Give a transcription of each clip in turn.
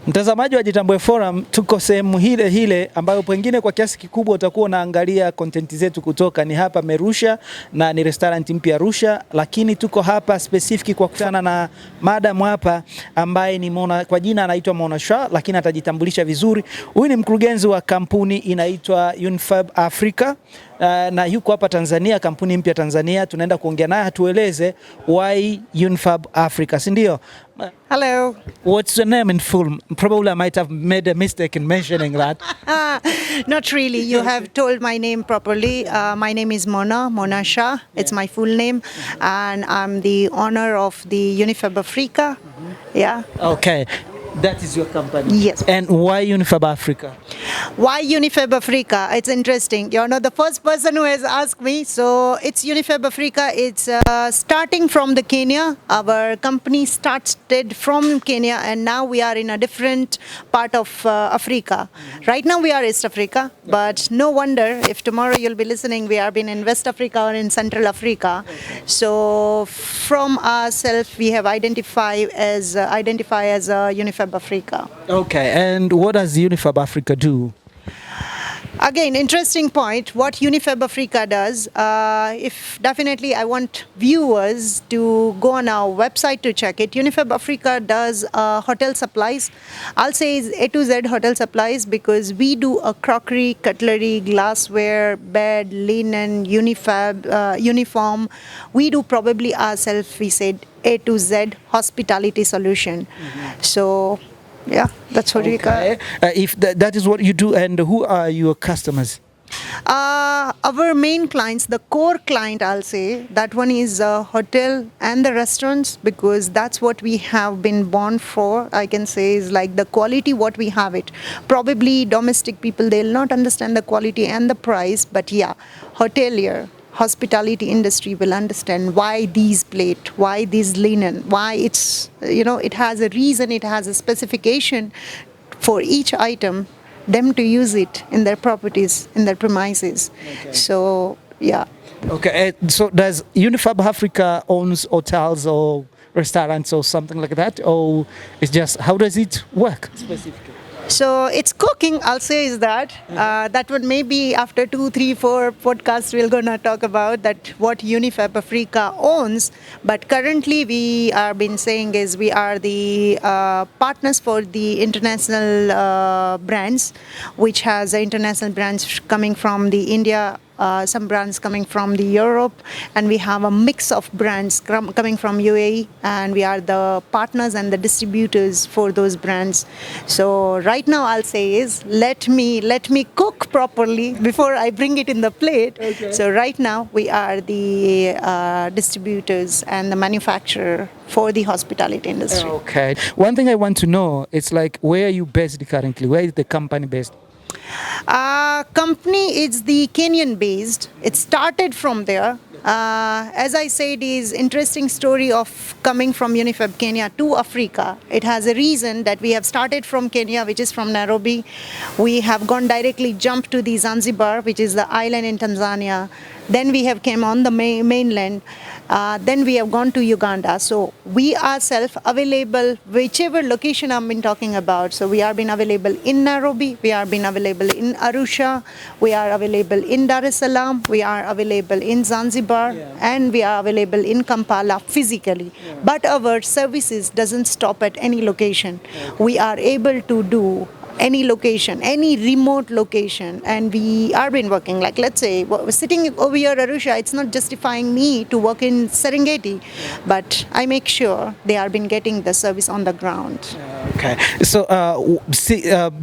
Mtazamaji wa Jitambue Forum, tuko sehemu hile ambayo pengine kwa kiasi kikubwa utakuwa unaangalia content zetu kutoka ni hapa Merusha na ni restaurant mpya Arusha, lakini tuko hapa specific kwa kukutana na madam hapa ambaye ni kwa jina anaitwa Shah, lakini atajitambulisha vizuri. Huyu ni mkurugenzi wa kampuni inaitwa UnifabAfrica na yuko hapa Tanzania, kampuni mpya Tanzania. Tunaenda kuongea naye atueleze why UnifabAfrica, si ndio? Hello. What's your name in full? Probably I might have made a mistake in mentioning that. Not really. You have told my name properly. My name is Mona Shah. It's my full name. And I'm the owner of the UnifabAfrica. Yeah. Okay. That is your company? Yes. And why UnifabAfrica? Why UnifabAfrica? It's interesting. You're not the first person who has asked me. So it's UnifabAfrica. It's starting from the Kenya. Our company started from Kenya and now we are in a different part of Africa. Right now we are East Africa, but no wonder if tomorrow you'll be listening, we are in West Africa or in Central Africa. So from ourselves, we have identify as UnifabAfrica. Okay, and what does UnifabAfrica do? Again, interesting point. What UnifabAfrica does, if definitely I want viewers to go on our website to check it. UnifabAfrica does hotel supplies. I'll say it's A to Z hotel supplies because we do a crockery, cutlery, glassware, bed, linen, uniform. We do probably ourselves, we said A to Z hospitality solution. So yeah, that's what we got. If that is what you do, and who are your customers? Our main clients, the core client, I'll say, that one is hotel and the restaurants, because that's what we have been born for. I can say is like the quality what we have it. Probably domestic people, they'll not understand the quality and the price, but yeah, hotelier, hospitality industry will understand why these plate, why this linen, why it's, it has a reason, it has a specification for each item, them to use it in their properties, in their premises. Okay. So, yeah. Okay, so does UnifabAfrica owns hotels or restaurants or something like that? Or it's just, how does it work specifically? So it's cooking, I'll say is that. That would maybe after 2, 3, 4 podcasts we're going to talk about that what UnifabAfrica owns. But currently we are been saying is we are the partners for the international brands, which has international brands coming from the India, some brands coming from the Europe, and we have a mix of brands coming from UAE, and we are the partners and the distributors for those brands. So right now I'll say is let me cook properly before I bring it in the plate. Okay. So right now we are the distributors and the manufacturer for the hospitality industry. Okay. One thing I want to know, it's like, where are you based currently? Where is the company based? Company is the Kenyan based. It started from there. As I said, is interesting story of coming from Unifab Kenya to Africa. It has a reason that we have started from Kenya, which is from Nairobi. We have gone directly jumped to the Zanzibar, which is the island in Tanzania. Then we have came on the mainland. Then we have gone to Uganda. So we are self-available, whichever location I've been talking about. So we are been available in Nairobi, we are been available in Arusha, we are available in Dar es Salaam, we are available in Zanzibar, and we are available in Kampala physically. Yeah. But our services doesn't stop at any location. Okay. We are able to do any location, any remote location, and we are been working, like let's say sitting over here Arusha, it's not justifying me to work in Serengeti, but I make sure they are been getting the service on the ground. Okay, so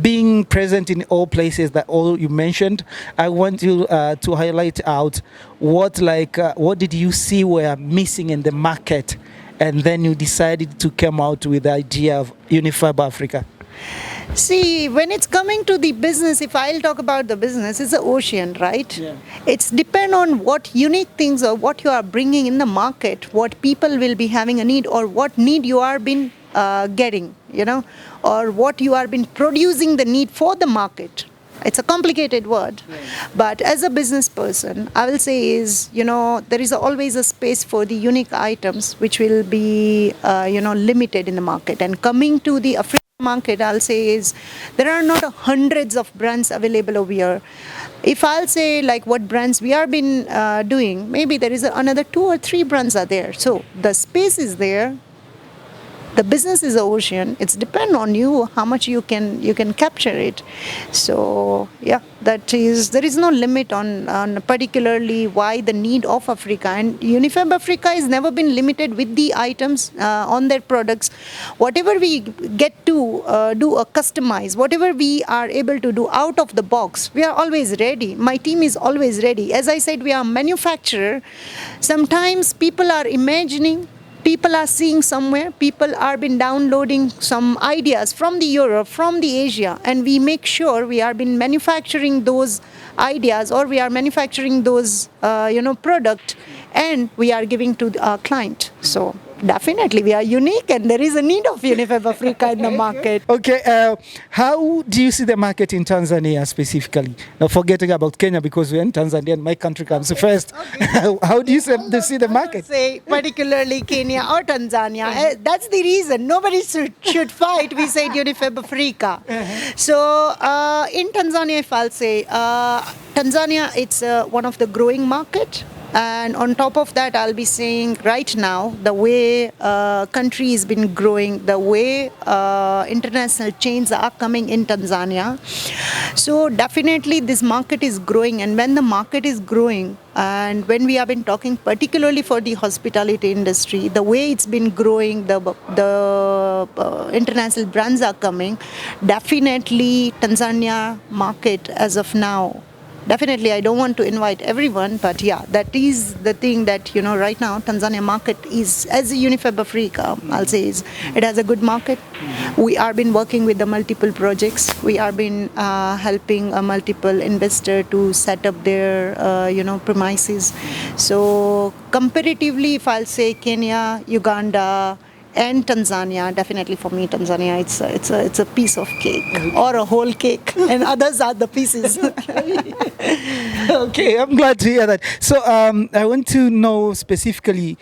being present in all places that all you mentioned, I want you to highlight out what did you see were missing in the market, and then you decided to come out with the idea of UnifabAfrica. See, when it's coming to the business, if I'll talk about the business, it's an ocean, right? Yeah. It's depend on what unique things or what you are bringing in the market, what people will be having a need, or what need you are been getting, or what you are been producing the need for the market. It's a complicated word, but as a business person, I will say is, there is always a space for the unique items which will be, limited in the market. And coming to the African market, I'll say, is there are not hundreds of brands available over here. If I'll say like what brands we have been doing, maybe there is another 2 or 3 brands are there. So the space is there. The business is the ocean. It's depend on you how much you can capture it. So yeah, there is no limit on particularly why the need of Africa. And UnifabAfrica has never been limited with the items on their products. Whatever we get to do a customize, whatever we are able to do out of the box, we are always ready. My team is always ready. As I said, we are a manufacturer. Sometimes people are imagining, people are seeing somewhere, people are been downloading some ideas from the Europe, from the Asia, and we make sure we are been manufacturing those ideas, or we are manufacturing those product, and we are giving to our client. So definitely we are unique, and there is a need of UnifabAfrica in the market. Okay, how do you see the market in Tanzania specifically? Now, forgetting about Kenya because we're in Tanzania and my country comes first. Okay. How do you see the market? Say particularly Kenya or Tanzania. That's the reason nobody should fight. We say UnifabAfrica. So in Tanzania, if I'll say Tanzania, it's one of the growing market. And on top of that, I'll be saying right now, the way country has been growing, the way international chains are coming in Tanzania. So definitely this market is growing. And when the market is growing, and when we have been talking particularly for the hospitality industry, the way it's been growing, the international brands are coming, definitely Tanzania market as of now. Definitely, I don't want to invite everyone, but yeah, that is the thing that, right now, Tanzania market is, as a UnifabAfrica, I'll say, it has a good market. We have been working with the multiple projects. We have been helping a multiple investor to set up their, premises. So comparatively, if I'll say Kenya, Uganda, and Tanzania, definitely for me, Tanzania, it's a piece of cake or a whole cake, and others are the pieces. Okay, I'm glad to hear that. So I want to know specifically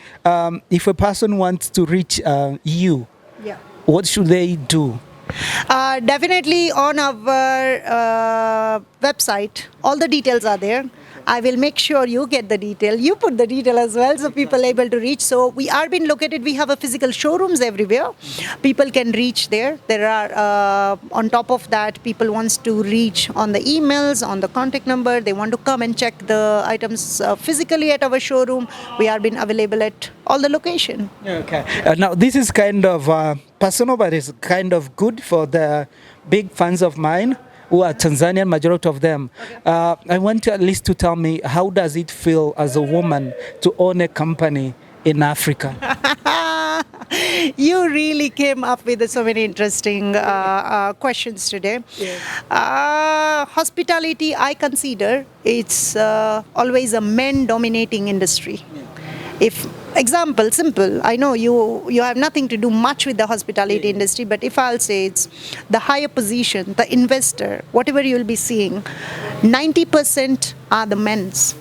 if a person wants to reach you, yeah, what should they do? Definitely on our website, all the details are there. I will make sure you get the detail. You put the detail as well, so people are able to reach. So we are being located. We have a physical showrooms everywhere. People can reach there. There are, on top of that, people wants to reach on the emails, on the contact number. They want to come and check the items physically at our showroom. We are being available at all the location. Okay. Now this is kind of personal, but it's kind of good for the big fans of mine who are Tanzanian, majority of them. Okay. I want you at least to tell me, how does it feel as a woman to own a company in Africa? You really came up with so many interesting questions today. Yes. Hospitality, I consider it's always a men-dominating industry. Yeah. If example, simple, I know you have nothing to do much with the hospitality industry, but if I'll say it's the higher position, the investor, whatever you'll be seeing, 90% are the men's.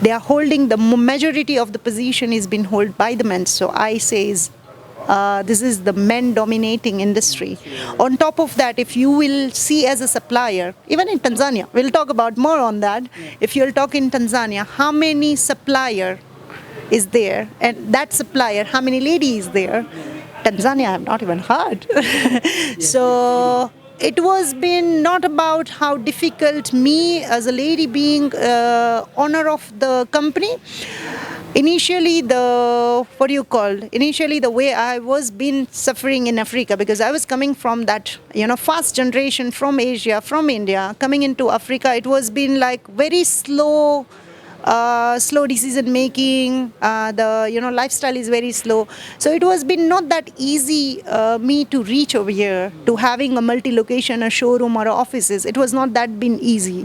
They are holding the majority of the position is being held by the men. So I say this is the men dominating industry. On top of that, if you will see as a supplier, even in Tanzania, we'll talk about more on that. If you'll talk in Tanzania, how many supplier is there, and that supplier, how many ladies there? Tanzania, I have not even heard. So it was been not about how difficult me as a lady being owner of the company. Initially, initially the way I was been suffering in Africa, because I was coming from that, fast generation from Asia, from India, coming into Africa, it was been like very slow decision making, the lifestyle is very slow, so it was been not that easy me to reach over here, to having a multi-location, a showroom or offices. It was not that been easy.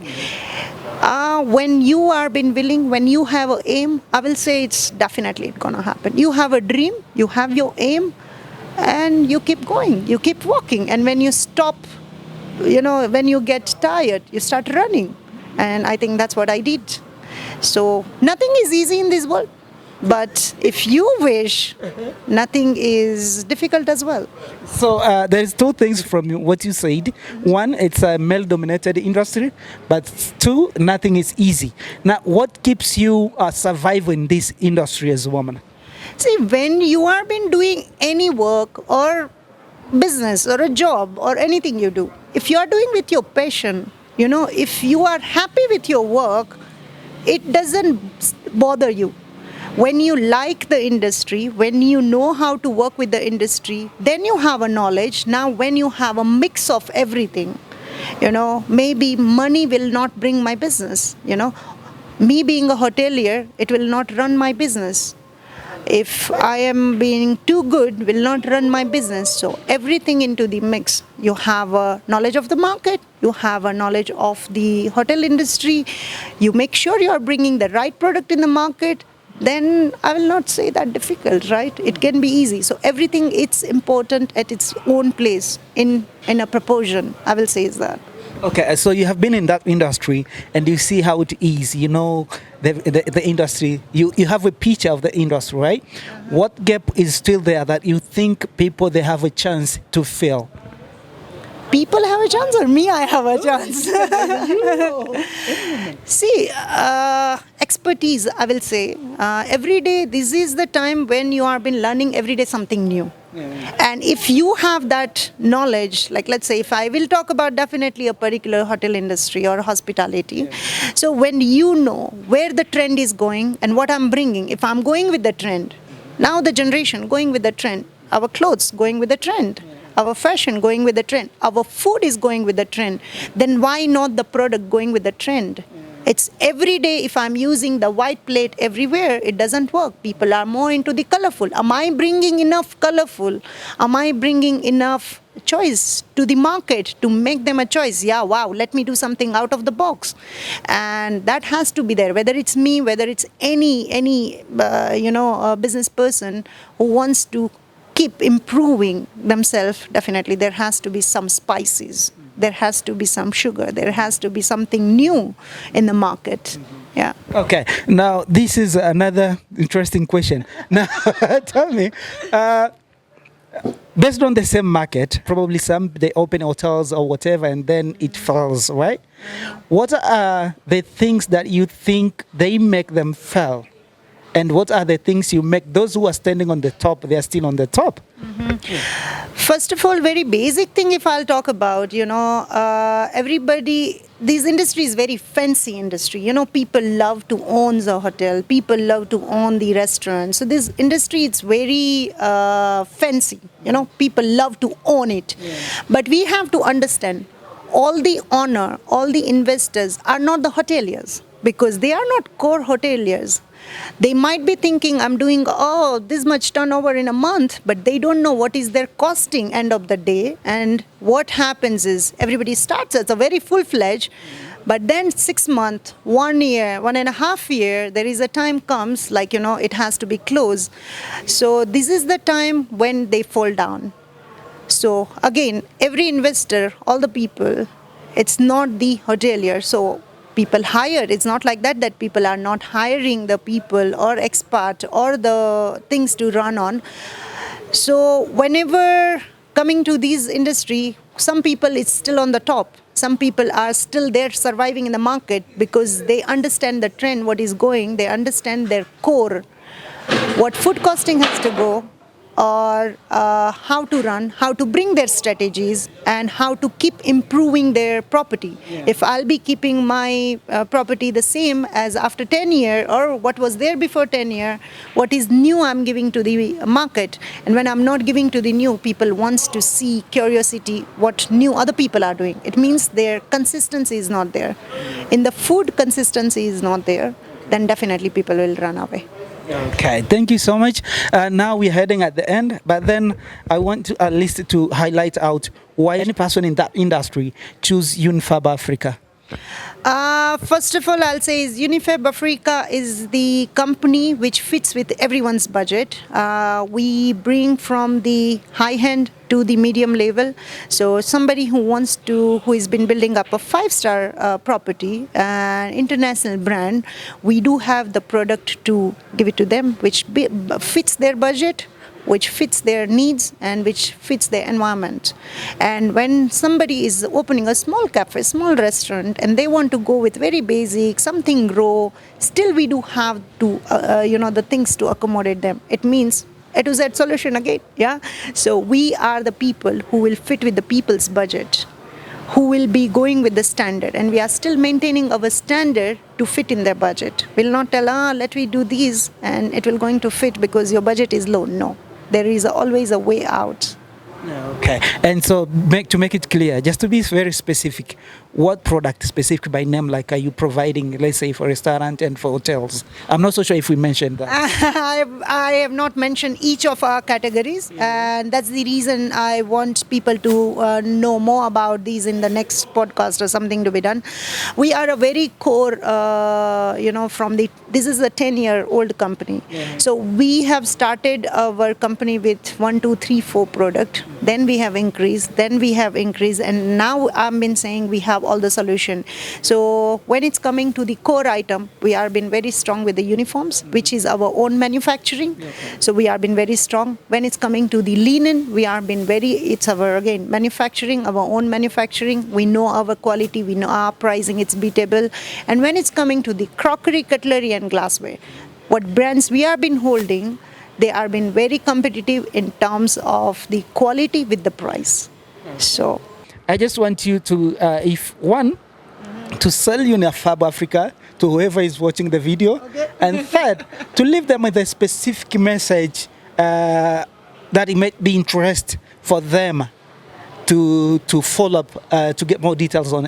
When you are been willing, when you have an aim, I will say it's definitely gonna happen. You have a dream, you have your aim, and you keep going, you keep walking, and when you stop, when you get tired, you start running. And I think that's what I did. So nothing is easy in this world. But if you wish, nothing is difficult as well. So there's two things from what you said. One, it's a male-dominated industry, but two, nothing is easy. Now, what keeps you surviving this industry as a woman? See, when you are been doing any work or business or a job or anything you do, if you are doing with your passion, if you are happy with your work, it doesn't bother you. When you like the industry, when you know how to work with the industry, then you have a knowledge. Now, when you have a mix of everything, maybe money will not bring my business. Me being a hotelier, it will not run my business. If I am being too good, will not run my business. So everything into the mix. You have a knowledge of the market, you have a knowledge of the hotel industry, you make sure you are bringing the right product in the market, then I will not say that difficult, right? It can be easy. So everything, it's important at its own place in a proportion, I will say is that. Okay, so you have been in that industry and you see how it is, the industry. You have a picture of the industry, right? What gap is still there that you think people, they have a chance to fill? People have a chance or me, I have a chance? See, expertise, I will say. Every day, this is the time when you have been learning every day something new. Yeah. And if you have that knowledge, like let's say if I will talk about definitely a particular hotel industry or hospitality. Yeah. So when you know where the trend is going and what I'm bringing, if I'm going with the trend, now the generation going with the trend, our clothes going with the trend. Yeah. Our fashion going with the trend, our food is going with the trend, then why not the product going with the trend? It's every day. If I'm using the white plate everywhere, it doesn't work. People are more into the colorful. Am I bringing enough colorful? Am I bringing enough choice to the market to make them a choice? Yeah, wow, let me do something out of the box. And that has to be there, whether it's me, whether it's any business person who wants to keep improving themselves. Definitely there has to be some spices, there has to be some sugar, there has to be something new in the market. Yeah. Okay, now this is another interesting question. Now tell me, based on the same market, probably some they open hotels or whatever and then it falls, right? What are the things that you think they make them fail? And what are the things you make those who are standing on the top, they are still on the top? First of all, very basic thing if I'll talk about, everybody, this industry is very fancy industry. People love to own the hotel, people love to own the restaurant. So this industry, it's very fancy. People love to own it. Yeah. But we have to understand, all the owner, all the investors are not the hoteliers, because they are not core hoteliers. They might be thinking, I'm doing this much turnover in a month, but they don't know what is their costing end of the day. And what happens is everybody starts as a very full-fledged, but then 6 months, 1 year, 1.5 years, there is a time comes like, it has to be closed. So this is the time when they fall down. So again, every investor, all the people, it's not the hotelier. So people hired, it's not like that people are not hiring the people or expat or the things to run on. So whenever coming to this industry, some people is still on the top. Some people are still there surviving in the market because they understand the trend, what is going, they understand their core, what food costing has to go, or how to run, how to bring their strategies, and how to keep improving their property. Yeah. If I'll be keeping my property the same as after 10 years, or what was there before 10 years, what is new I'm giving to the market. And when I'm not giving to the new, people wants to see curiosity, what new other people are doing. It means their consistency is not there. In the food, consistency is not there, then definitely people will run away. Okay, thank you so much. Now we're heading at the end, but then I want to at least to highlight out why any person in that industry choose UnifabAfrica. First of all, I'll say is UnifabAfrica is the company which fits with everyone's budget. We bring from the high end to the medium level. So somebody who has been building up a 5-star property, international brand, we do have the product to give it to them, which fits their budget, which fits their needs and which fits their environment. And when somebody is opening a small cafe, small restaurant, and they want to go with very basic, something raw, still we do have to, the things to accommodate them. It means A to Z solution again, yeah? So we are the people who will fit with the people's budget, who will be going with the standard, and we are still maintaining our standard to fit in their budget. We'll not tell, let me do these and it will going to fit because your budget is low. No. There is always a way out. Okay, and so to make it clear, just to be very specific, what product specific by name like are you providing, let's say for restaurant and for hotels? I'm not so sure if we mentioned that. I have not mentioned each of our categories, and that's the reason I want people to know more about these in the next podcast or something to be done. We are a very core, this is a 10-year-old company. Yeah. So we have started our company with 1, 2, 3, 4 product. Then we have increased, and now I've been saying we have all the solution. So when it's coming to the core item, we are been very strong with the uniforms, which is our own manufacturing. Okay. So we are been very strong. When it's coming to the linen, we are been it's our, again, manufacturing, our own manufacturing. We know our quality, we know our pricing, it's beatable. And when it's coming to the crockery, cutlery and glassware, what brands we have been holding, they are been very competitive in terms of the quality with the price. So I just want you to, to sell UnifabAfrica to whoever is watching the video, okay. And third, to leave them with a specific message that it might be interest for them to follow up, to get more details on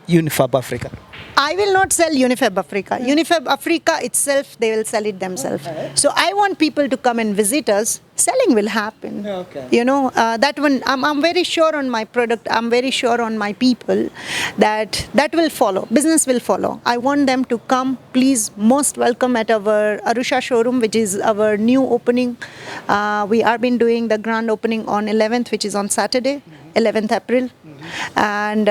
UnifabAfrica. I will not sell UnifabAfrica. UnifabAfrica itself, they will sell it themselves. Okay. So I want people to come and visit us. Selling will happen. Okay. That one, I'm very sure on my product. I'm very sure on my people that will follow. Business will follow. I want them to come. Please, most welcome at our Arusha showroom, which is our new opening. We are been doing the grand opening on 11th, which is on Saturday, 11th April. And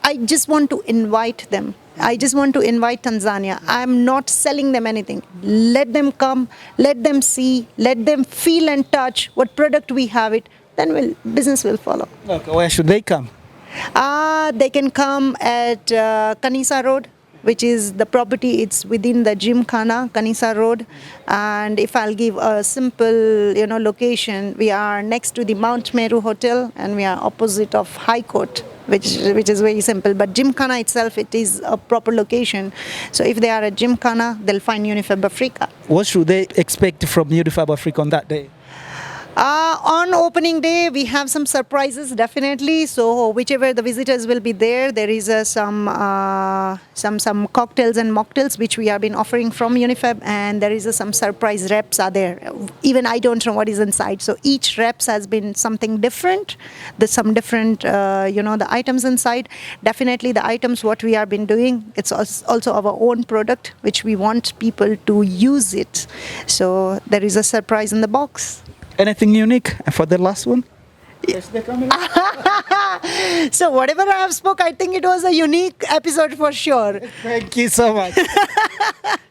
I just want to invite them. I just want to invite Tanzania. I'm not selling them anything. Let them come, let them see, let them feel and touch what product we have it. Then business will follow. Okay, where should they come? They can come at Kanisa Road, which is the property. It's within the Gymkhana, Kanisa Road. And if I'll give a simple, location, we are next to the Mount Meru Hotel, and we are opposite of High Court, which is very simple. But Gymkhana itself, it is a proper location. So if they are at Gymkhana, they'll find UnifabAfrica. What should they expect from UnifabAfrica on that day? On opening day, we have some surprises, definitely. So whichever the visitors will be there is some cocktails and mocktails which we have been offering from Unifab, and there is some surprise reps are there. Even I don't know what is inside. So each reps has been something different. There's some different, the items inside. Definitely the items what we have been doing. It's also our own product which we want people to use it. So there is a surprise in the box. Anything unique for the last one? Yes. So whatever I have spoke, I think it was a unique episode for sure. Thank you so much.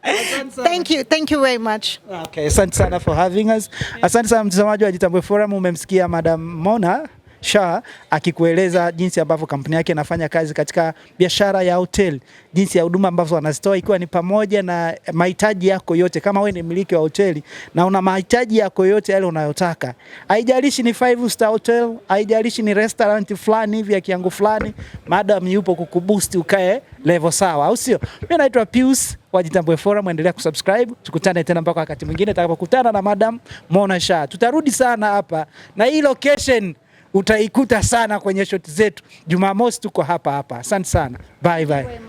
Thank you very much. Okay, asante sana for having us. Asante sana mtazamaji wa Jitambueforums, umemsikia Madam Mona Shah akikueleza jinsi ambavyo kampuni yake inafanya kazi katika biashara ya hotel, jinsi ya huduma ambazo wanazitoa, ikiwa ni pamoja na mahitaji yako yote. Kama wewe ni mmiliki wa hoteli na una mahitaji yako yote yale unayotaka, haijalishi ni 5-star hotel, haijalishi ni restaurant fulani hivi ya kiango fulani, madam yupo kukuboost ukae level sawa, au sio? Mimi naitwa Pius wa Jitambueforums, endelea kusubscribe. Tukutane tena mpaka wakati mwingine tutakapokutana na Madam Mona Shah. Tutarudi sana hapa na hii location utaikuta sana kwenye shoti zetu. Jumamosi tuko hapa. Asante sana. Bye bye.